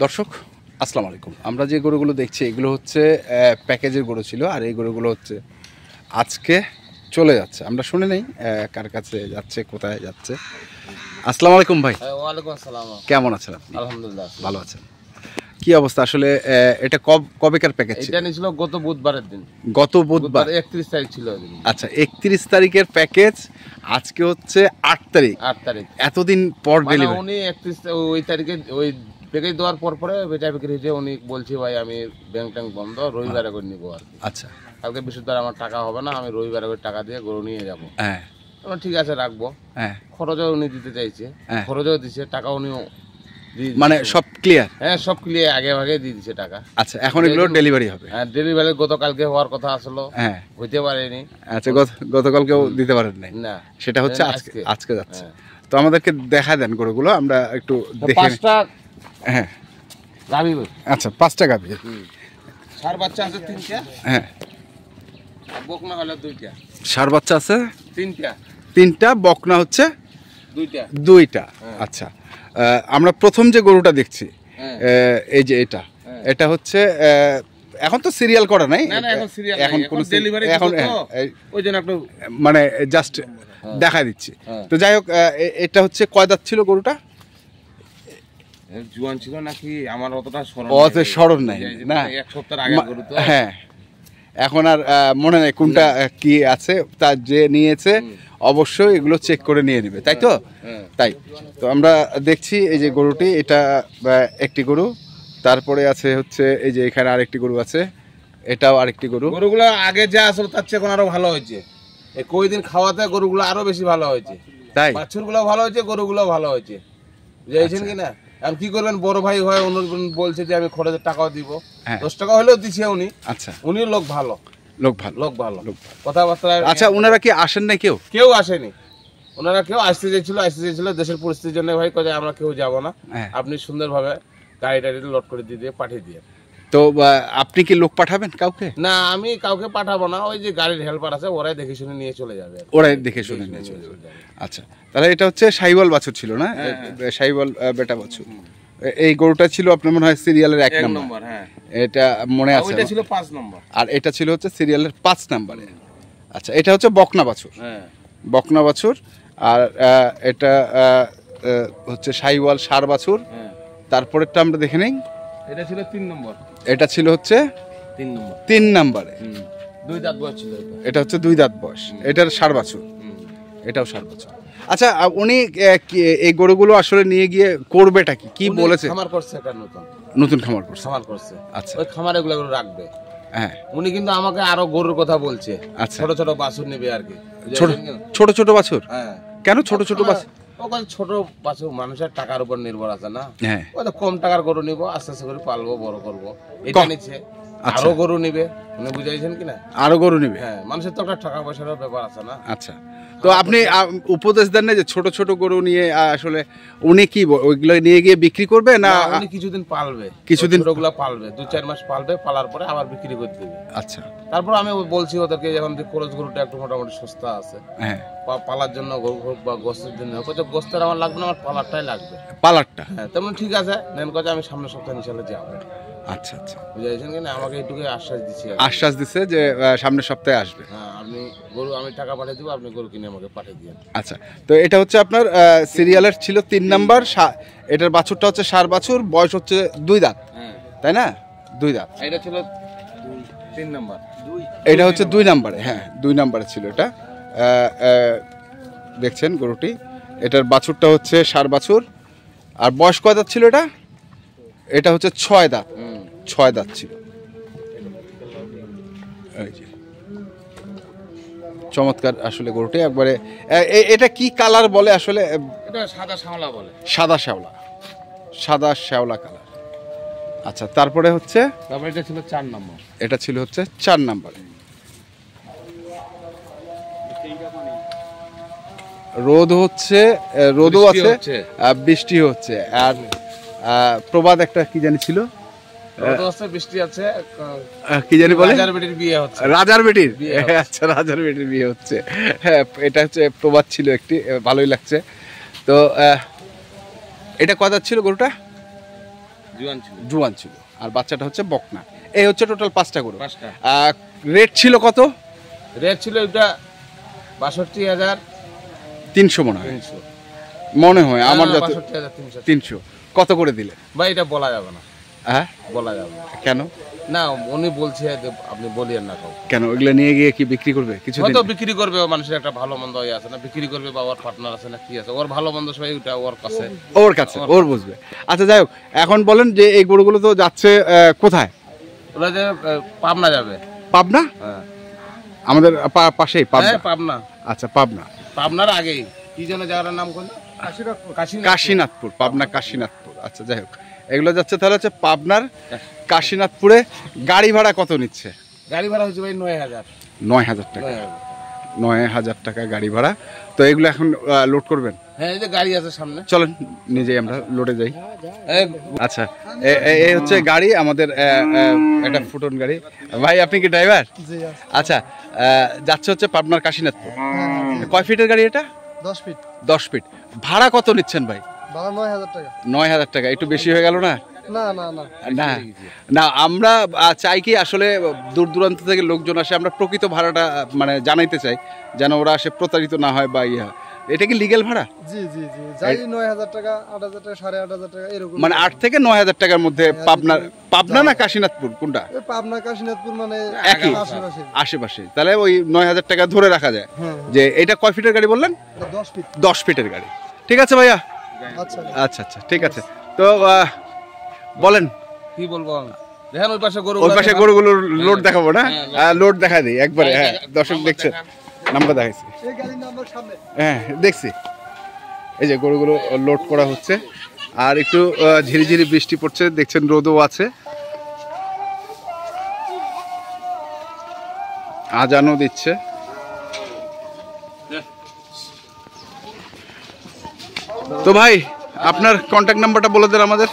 দর্শক আসসালামু আলাইকুম। আমরা যে গরুগুলো দেখছি এগুলো হচ্ছে প্যাকেজের গরু ছিল, আর এই গরুগুলো হচ্ছে আজকে চলে যাচ্ছে। আমরা শুনে নেই কার কাছে যাচ্ছে, কোথায় যাচ্ছে। আসসালামু আলাইকুম ভাই। ওয়ালাইকুম আসসালাম। কেমন আছেন আপনি? আলহামদুলিল্লাহ ভালো আছেন। কি অবস্থা আসলে? এটা কবেকার প্যাকেজ ছিল? এটা নিছিল গত বুধবারের দিন। গত বুধবার 31 তারিখ ছিল। আচ্ছা, 31 তারিখের প্যাকেজ। আজকে হচ্ছে 8 তারিখ। এতদিন পর ডেলিভারি। উনি 31 ওই তারিখে ওই প্যাকেজ দেওয়ার পরে বেচা বিক্রি হয়েছে। উনি বলছে ভাই আমি ব্যাংক ট্যাঙ্ক বন্ধ, রবিবারে করে নিবো আর কি। আচ্ছা, কালকে বৃহস্পতিবার আমার টাকা হবে না, আমি রবিবারে করে টাকা দিয়ে গরু নিয়ে যাবো। হ্যাঁ ঠিক আছে রাখবো। হ্যাঁ, খরচও উনি দিতে চাইছে, খরচও দিছে, টাকা উনিও মানে সব ক্লিয়ার। হ্যাঁ সব ক্লিয়ার, আগে ভাগে দিয়ে দিছে টাকা। আচ্ছা, এখন এগুলো ডেলিভারি হবে? হ্যাঁ ডেলিভারি গতকালকে হওয়ার কথা আসলো, হ্যাঁ হইতে পারেনি। আচ্ছা, গতকালকেও দিতে পারেন নাই? না, সেটা হচ্ছে আজকে যাচ্ছে। তো আমাদেরকে দেখা দেন গরুগুলো, আমরা একটু দেখে। 5টা হ্যাঁ গাভী। আচ্ছা, 5টা গাভী। ষাঁড় বাচ্চা আছে 3টা। হ্যাঁ, বকনা হলো 2টা। ষাঁড় বাচ্চা আছে 3টা, বকনা হচ্ছে 2টা। আচ্ছা, আমরা প্রথম যে গরুটা দেখছি, এই যে এটা হচ্ছে এখন তো সিরিয়াল করা নাই, এখন কোনো ডেলিভারি, এখন ওই জন্য একটু মানে জাস্ট দেখা দিচ্ছি। তো যাই হোক, এটা হচ্ছে কয় দাঁত ছিল গরুটা? জুয়ান ছিল নাকি আমার অতটা স্মরণ নাই না, এক সপ্তাহ আগে গরু তো। হ্যাঁ, এখন আর মনে নাই কোনটা কি আছে। তা যে নিয়েছে অবশ্যই এগুলো চেক করে নিয়ে নেবে, তাই তো? তাই তো আমরা দেখছি এই যে গরুটি, এটা একটি গরু। তারপরে আছে হচ্ছে এই যে এখানে আরেকটি গরু আছে, এটাও আরেকটি গরু। গরুগুলো আগে যা আসলে তার চেয়ে এখন আরো ভালো হয়েছে। এই কয়েকদিন খাওয়াতে গরুগুলো আরো বেশি ভালো হয়েছে। তাই বাছুরগুলো ভালো হয়েছে, গরুগুলো ভালো হয়েছে, বুঝেছেন কিনা? এখন কি করবেন, বড় ভাই হয় বলছে যে আমি খরচের টাকাও দিব, 10 টাকা হলেও দিচ্ছে উনি। আচ্ছা, উনি লোক ভালো, কথাবার্তা। আচ্ছা, ওনারা কি আসেন না? কেউ আসেনি। ওনারা কেউ আসতে চেয়েছিল দেশের পরিস্থিতির জন্য। ভাই কোথায় আমরা কেউ যাব না, আপনি সুন্দরভাবে গাড়ি লোড করে দিয়ে পাঠিয়ে দিয়ে। তো আপনি কি লোক পাঠাবেন কাউকে? না, আমি কাউকে পাঠাবো না, ওই যে গাড়ির হেল্পার আছে, ওরাই দেখে শুনে নিয়ে চলে যাবে। আচ্ছা, তাহলে এটা হচ্ছে শাহিওয়াল বাছুর ছিল না? শাহিওয়াল বেটা বাছুর। এই গরুটা ছিল আপনার মনে হয় সিরিয়ালের 1 নম্বর। হ্যাঁ, এটা মনে আছে। ওইটা ছিল 5 নম্বর, আর এটা ছিল হচ্ছে সিরিয়ালের 5 নম্বরে। আচ্ছা, এটা হচ্ছে বকনা বাছুর। বকনা বাছুর। আর এটা হচ্ছে শাহিওয়াল ষাঁড় বাছুর। তারপরেরটা আমরা দেখে নেই। এটা ছিল 3 নম্বর। এটা ছিল হচ্ছে 3 নম্বরে। 2 দাঁত বয়স ছিল। এটা হচ্ছে 2 দাঁত বয়স। এটার ষাঁড় বাছুর, এটাও ষাঁড় বাছুর। আচ্ছা, উনি এই গরুগুলো আসলে নিয়ে গিয়ে করবেটা কি বলেছে? খামার করছে, এটা নতুন খামার করছে। আচ্ছা, ওই খামারে এগুলো রাখবে। হ্যাঁ, উনি কিন্তু আমাকে আরো গরুর কথা বলছে। আচ্ছা, ছোট ছোট বাছুর নেবে আর কি। ছোট বাছুর? হ্যাঁ। কেন ছোট বাছুর? ছোট বাছুর মানুষের টাকার উপর নির্ভর আছে না। হ্যাঁ, ওই তো কম টাকার গরু নিবো, আস্তে আস্তে করে পালবো, বড় করবো। এটা নিচ্ছে, আরো গরু নিবে, মানে বুঝাইছেন কিনা? আরো গরু নিবে। হ্যাঁ, মানুষের তো একটা টাকা পয়সার ব্যাপার আছে না। আচ্ছা, তো আপনি উপদেশ দেন না যে ছোট ছোট গরু নিয়ে আসলে উনি কি ওইগুলো নিয়ে গিয়ে বিক্রি করবে না? উনি কিছুদিন পালবে, ওগুলো পালবে, 2-4 মাস পালবে, পালার পরে আবার বিক্রি করে দেবে। আচ্ছা, তারপর আমি বলছি ওদেরকে এখন যে খরচ গরুটা একটু মোটামুটি সস্তা আছে, হ্যাঁ, পালার জন্য গরু হোক বা গোস্তের জন্য হোক, গোস্তের আমার লাগবে না, আমার পালারটাই লাগবে। পালারটা? হ্যাঁ, তেমন ঠিক আছে, নেন কথা আমি সামনের সপ্তাহে ইনশাআল্লাহ যাবো। আচ্ছা আচ্ছা, বুঝাইছেন কিনা? আমাকে এইটুকুই আশ্বাস দিচ্ছে যে সামনের সপ্তাহে আসবে। হ্যাঁ, আপনি গরু, আমি টাকা পাঠিয়ে দেবো, আপনি গরু কিনে আমাকে পাঠিয়ে দিন। আচ্ছা, তো এটা হচ্ছে আপনার সিরিয়ালের ছিল 3 নাম্বার। এটার বাছুরটা হচ্ছে ষাঁড় বাছুর, বয়স হচ্ছে 2 দাঁত। হ্যাঁ, তাই না? 2 দাঁত। এটা ছিল 3 নাম্বার। এটা হচ্ছে 2 নাম্বারে। হ্যাঁ, 2 নাম্বারে ছিল এটা। দেখছেন গরুটি, এটার বাছুরটা হচ্ছে ষাঁড় বাছুর। আর বয়স কয় দাঁত ছিল এটা? এটা হচ্ছে 6 দাঁত। 6 দাঁত ছিল। চমৎকার আসলে গরুটি একবারে। এটা কি কালার বলে আসলে? এটা সাদা শ্যাওলা বলে। সাদা শ্যাওলা কালার। আচ্ছা, তারপরে হচ্ছে এটা ছিল 4 নম্বর। এটা ছিল হচ্ছে 4 নম্বরে। রোদও আছে, বৃষ্টি হচ্ছে। আর প্রবাদ একটা কি জানি ছিল, বৃষ্টি আছে, কি জানি বলে, রাজার বেটির বিয়ে হচ্ছে। আচ্ছা, রাজার বেটির বিয়ে হচ্ছে। হ্যাঁ, এটা হচ্ছে প্রবাদ ছিল একটি, ভালোই লাগছে। তো এটা কত ছিল গরুটা? জুয়ান ছিল, আর বাচ্চাটা হচ্ছে বকনা। এই হচ্ছে টোটাল 5টা গরু। 5টা। রেট ছিল কত? রেট ছিল এটা 62,300 মনে হয়, মনে হয় আমার যত 300। কত করে দিলে ভাই? এটা বলা যাবে না। হ্যাঁ, বলা যাবে না। কেন? না, উনি বলছে আপনি বলিয়েন না কাউ। কেন? ওইগুলো নিয়ে গিয়ে কি বিক্রি করবে? কিছু হয়তো বিক্রি করবে, মানুষের একটা ভালো মন্দ হয়ে আছে না, বিক্রি করবে, বা ওর পার্টনার আছে না কি আছে, ওর ভালো মন্দ সবাই ওটা ওর কাছে ওর বুঝবে। আচ্ছা যাই হোক, এখন বলেন যে এই গরুগুলো তো যাচ্ছে কোথায়? ওরা যে পাবনা যাবে। পাবনা? হ্যাঁ, আমাদের পাশেই পাবনা। পাবনা। আচ্ছা, পাবনা। পাবনার আগেই কি যেন জায়গাটার নাম কোন? কাশীনাথপুর। পাবনা কাশীনাথপুর। আচ্ছা যাই হোক, এগুলো যাচ্ছে তাহলে হচ্ছে পাবনার কাশীনাথপুরে। গাড়ি ভাড়া কত নিচ্ছে? গাড়ি ভাড়া হচ্ছে ভাই 9,000। 9,000 টাকা। 9,000 টাকা গাড়ি ভাড়া। তো এগুলো এখন লোড করবেন? হ্যাঁ, এই যে গাড়ি আছে সামনে, চলেন নিজেই আমরা লোডে যাই। আচ্ছা, এই হচ্ছে গাড়ি আমাদের, একটা ফুটন গাড়ি। ভাই আপনি কি ড্রাইভার? আচ্ছা, যাচ্ছে হচ্ছে পাবনার কাশীনাথপুর। কয় ফিটের গাড়ি এটা? 10 ফিট। 10 ফিট। ভাড়া কত নিচ্ছেন ভাই? ভাড়া 9,000 টাকা। 9,000 টাকা একটু বেশি হয়ে গেল না? না না না না না, আমরা চাই কি আসলে দূর দূরান্ত থেকে লোকজন আসে, আমরা প্রকৃত ভাড়াটা মানে জানাইতে চাই, যেন ওরা আসে প্রতারিত না হয় বা ইয়া। এটা কি লিগ্যাল ভাড়া? জি জি জি, যাই 9,000 টাকা, 8,000 টাকা, 8,500 টাকা এরকম। মানে 8 থেকে 9,000 টাকার মধ্যে। পাবনা না কাশীনাথপুর কোনটা? পাবনা কাশীনাথপুর মানে একই, আশেপাশে। তাহলে ওই 9,000 টাকা ধরে রাখা যায় যে এটা কয় ফিটের গাড়ি বললেন? 10 ফিট। 10 ফিটের গাড়ি। ঠিক আছে ভাইয়া। আচ্ছা আচ্ছা আচ্ছা, ঠিক আছে। তো বলেন কি বলবো? দেখেন ওই পাশে গরু, ওই পাশে গরুগুলোর লোড দেখাবো না? লোড দেখা দিই একবারে। হ্যাঁ, দর্শক দেখছে, নাম্বার দেখাইছি। এই গাড়ির নাম্বার সামনে। হ্যাঁ দেখছি, এই যে গরুগুলো লোড করা হচ্ছে। আর একটু ঝিরিঝিরি বৃষ্টি পড়ছে, দেখছেন রোদও আছে, আজানও দিচ্ছে। তো ভাই আপনার কন্ট্যাক্ট নাম্বারটা বলে দেন আমাদের।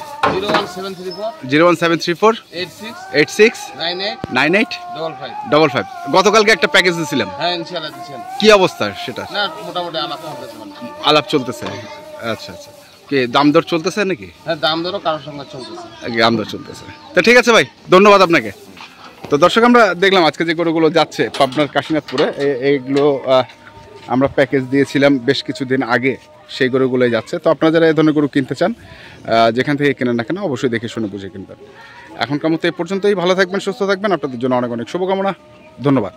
01734 86 98 55। গতকালকে একটা প্যাকেজ দিয়েছিলাম। হ্যাঁ, ইনশাআল্লাহ দিবেন। কি অবস্থা সেটা? না, মোটামুটি আলাপ চলতেছে। আচ্ছা আচ্ছা, কি দাম দর চলতেছে নাকি? হ্যাঁ, দাম দরও কারোর সঙ্গে চলতেছে। দাম দর চলতেছে। তো ঠিক আছে ভাই, ধন্যবাদ আপনাকে। তো দর্শক, আমরা দেখলাম আজকে যে গরুগুলো যাচ্ছে পাবনার কাশীনাথপুরে, এইগুলো আমরা প্যাকেজ দিয়েছিলাম বেশ কিছুদিন আগে, সেই গরুগুলোই যাচ্ছে। তো আপনারা যারা এই ধরনের গরু কিনতে চান, যেখান থেকে কেনেন না কেন, অবশ্যই দেখে শুনে বুঝে কিনবেন। এখনকার মতো এই পর্যন্তই। ভালো থাকবেন, সুস্থ থাকবেন। আপনাদের জন্য অনেক অনেক শুভকামনা। ধন্যবাদ।